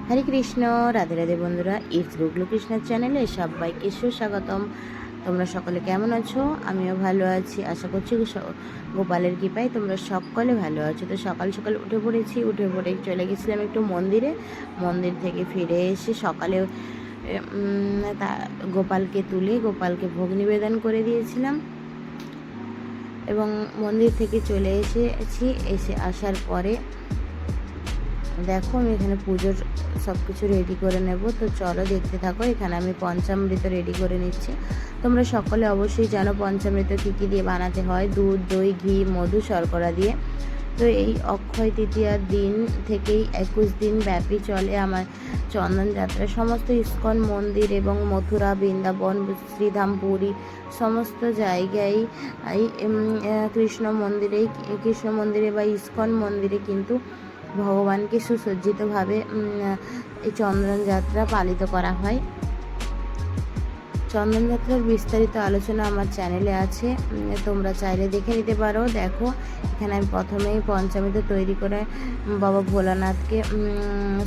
হরে কৃষ্ণ, রাধে রাধে বন্ধুরা, ইটস গুগলু কৃষ্ণের চ্যানেলে সবাইকে সুস্বাগতম। তোমরা সকলে কেমন আছো? আমিও ভালো আছি। আশা করছি গোপালের কৃপায় তোমরা সকলে ভালো আছো। তো সকাল সকাল উঠে পড়ে চলে গেছিলাম একটু মন্দির থেকে ফিরে এসে সকালে গোপালকে গোপালকে ভোগ নিবেদন করে দিয়েছিলাম এবং মন্দির থেকে চলে এসে আসার পরে দেখো আমি এখানে পুজোর সব কিছু রেডি করে নেব। তো চলো দেখতে থাকো। এখানে আমি পঞ্চামৃত রেডি করে নিচ্ছি। তোমরা সকলে অবশ্যই জানো পঞ্চামৃত কী কী দিয়ে বানাতে হয়। দুধ, দই, ঘি, মধু, শর্করা দিয়ে। তো এই অক্ষয় তৃতীয়ার দিন থেকেই 21 দিন ব্যাপী চলে আমার চন্দন যাত্রা। সমস্ত ইস্কন মন্দির এবং মথুরা, বৃন্দাবন, শ্রীধাম, পুরী সমস্ত জায়গায় কৃষ্ণ মন্দিরে বা ইস্কন মন্দিরে কিন্তু ভগবানকে সুসজ্জিতভাবে এই চন্দনযাত্রা পালিত করা হয়। চন্দনযাত্রার বিস্তারিত আলোচনা আমার চ্যানেলে আছে, তোমরা চাইলে দেখে নিতে পারো। দেখো এখানে আমি প্রথমেই পঞ্চামৃত তৈরি করে বাবা ভোলানাথকে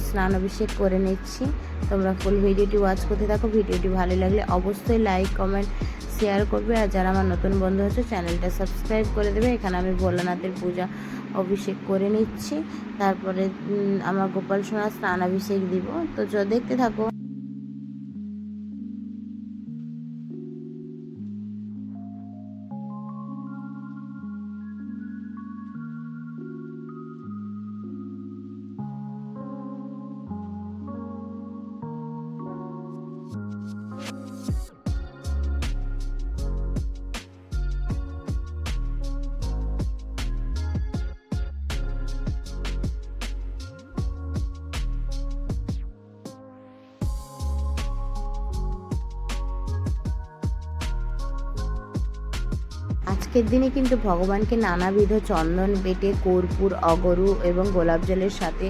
স্নান অভিষেক করে নিচ্ছি। তোমরা ফুল ভিডিওটি ওয়াচ করতে থাকো। ভিডিওটি ভালো লাগলে অবশ্যই লাইক, কমেন্ট, শেয়ার করবে। আর যারা আমার নতুন বন্ধু হচ্ছে চ্যানেলটা সাবস্ক্রাইব করে দেবে। এখানে আমি ভোলানাথের পূজা অভিষেক করে নিচ্ছি। তারপরে আমার গোপাল সোনার স্নান অভিষেক দিব। তো দেখতে থাকো। আজকের দিনে কিন্তু ভগবানকে নানাবিধ চন্দন বেটে, কর্পূর, অগরু এবং গোলাপ জলের সাথে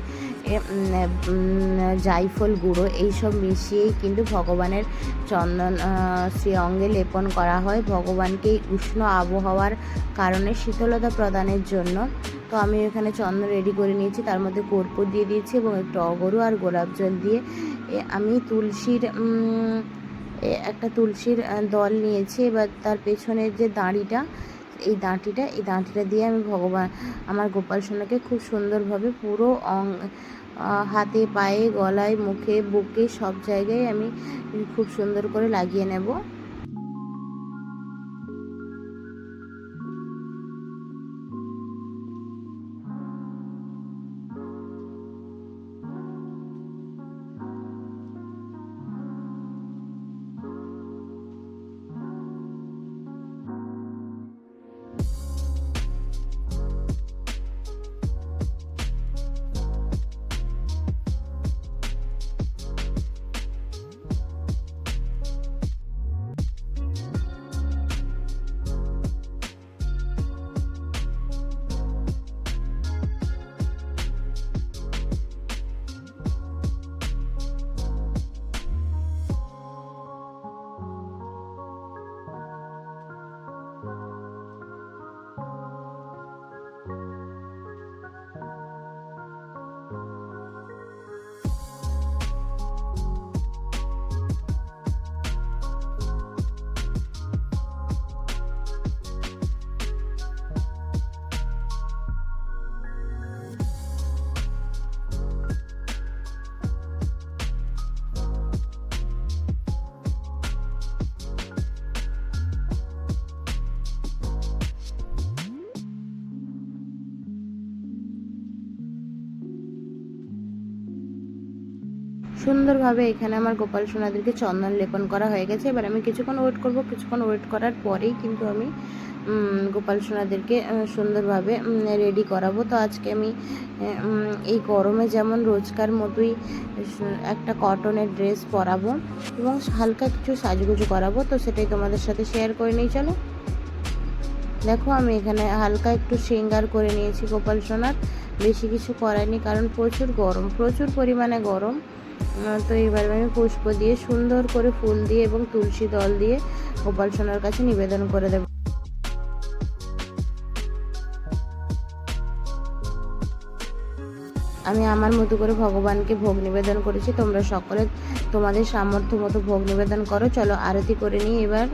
জাইফল গুঁড়ো এইসব মিশিয়েই কিন্তু ভগবানের চন্দন শ্রী অঙ্গে লেপন করা হয় ভগবানকে উষ্ণ আবহাওয়ার কারণে শীতলতা প্রদানের জন্য। তো আমি এখানে চন্দন রেডি করে নিয়েছি, তার মধ্যে কর্পূর দিয়ে দিয়েছি এবং একটু অগরু আর গোলাপ জল দিয়ে আমি একটা তুলসীর দল নিয়েছি। এবার তার পেছনের যে এই দাঁড়িটা দিয়ে আমি আমার গোপাল সোনাকে খুব সুন্দরভাবে পুরো হাতে, পায়ে, গলায়, মুখে, বুকে সব জায়গায় আমি খুব সুন্দর করে লাগিয়ে নেব। সুন্দরভাবে এখানে আমার গোপাল সোনাদেরকে চন্দন লেপন করা হয়ে গেছে। এবার আমি কিছুক্ষণ ওয়েট করব। কিছুক্ষণ ওয়েট করার পরেই কিন্তু আমি গোপাল সোনাদেরকে সুন্দরভাবে রেডি করাবো। তো আজকে আমি এই গরমে যেমন রোজকার মতোই একটা কটনের ড্রেস পরাবো এবং হালকা কিছু সাজগুজু করাবো। তো সেটাই তোমাদের সাথে শেয়ার করে নিই। চলো দেখো আমি এখানে হালকা একটু শৃঙ্গার করে নিয়েছি গোপাল সোনার। বেশি কিছু করাইনি কারণ প্রচুর পরিমাণে গরম। তো এবার আমি পুষ্প দিয়ে সুন্দর করে ফুল দিয়ে এবং তুলসী দল দিয়ে গোপাল সোনার কাছে নিবেদন করে দেব। আমি আমার মতো করে ভগবানকে ভোগ নিবেদন করেছি। তোমরা সকলে তোমাদের সামর্থ্য মতো ভোগ নিবেদন করো। চলো আরতি করে নিই এবার।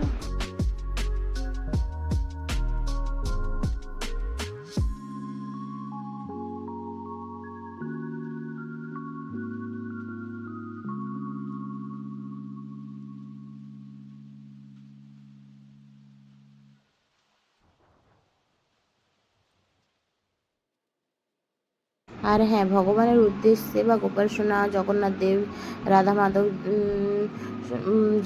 আর হ্যাঁ, ভগবানের উদ্দেশ্যে বা গোপাল সোনা, জগন্নাথ দেব, রাধা মাধব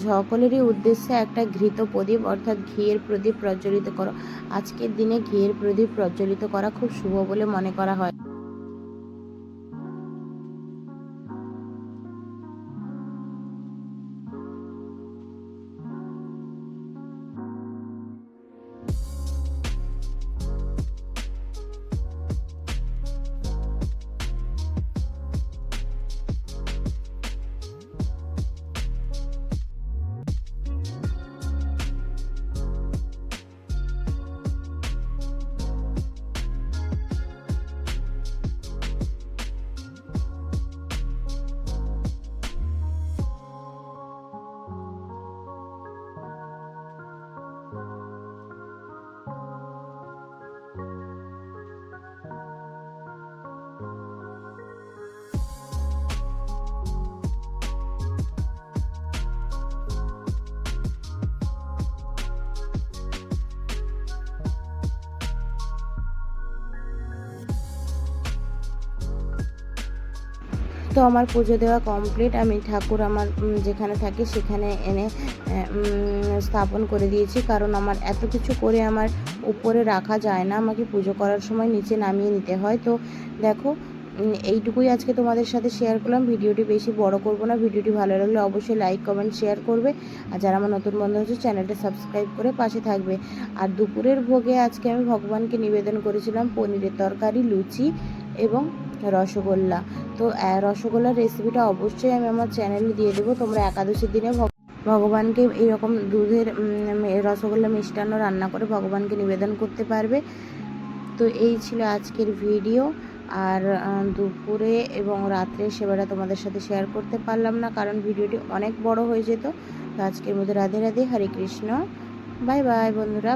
সকলেরই উদ্দেশ্যে একটা ঘৃত প্রদীপ অর্থাৎ ঘিয়ের প্রদীপ প্রজ্বলিত করো। আজকের দিনে ঘিয়ের প্রদীপ প্রজ্বলিত করা খুব শুভ বলে মনে করা হয়। তো আমার পুজো দেওয়া কমপ্লিট। আমি ঠাকুর আমার যেখানে থাকি সেখানে এনে স্থাপন করে দিয়েছি, কারণ আমার এত কিছু করে আমার উপরে রাখা যায় না, আমাকে পুজো করার সময় নিচে নামিয়ে নিতে হয়। তো দেখো, এইটুকুই আজকে তোমাদের সাথে শেয়ার করলাম। ভিডিওটি বেশি বড় করব না। ভিডিওটি ভালো লাগলে অবশ্যই লাইক কমেন্ট শেয়ার করবে, আর যারা আমার নতুন বন্ধু হচ্ছে চ্যানেলটা সাবস্ক্রাইব করে পাশে থাকবে। আর দুপুরের ভোগে আজকে আমি ভগবানকে নিবেদন করেছিলাম পনিরের তরকারি, লুচি এবং রসগোল্লা। তো রসগোল্লার রেসিপিটা অবশ্যই আমি আমার চ্যানেলে দিয়ে দেবো। তোমরা একাদশীর দিনে ভগবানকে এইরকম দুধের রসগোল্লা মিষ্টান্ন রান্না করে ভগবানকে নিবেদন করতে পারবে। তো এই ছিল আজকের ভিডিও। আর দুপুরে এবং রাত্রে সেবাটা তোমাদের সাথে শেয়ার করতে পারলাম না, কারণ ভিডিওটি অনেক বড় হয়ে যেত। তো আজকের মধ্যে রাধে রাধে, হরে কৃষ্ণ, বাই বাই বন্ধুরা।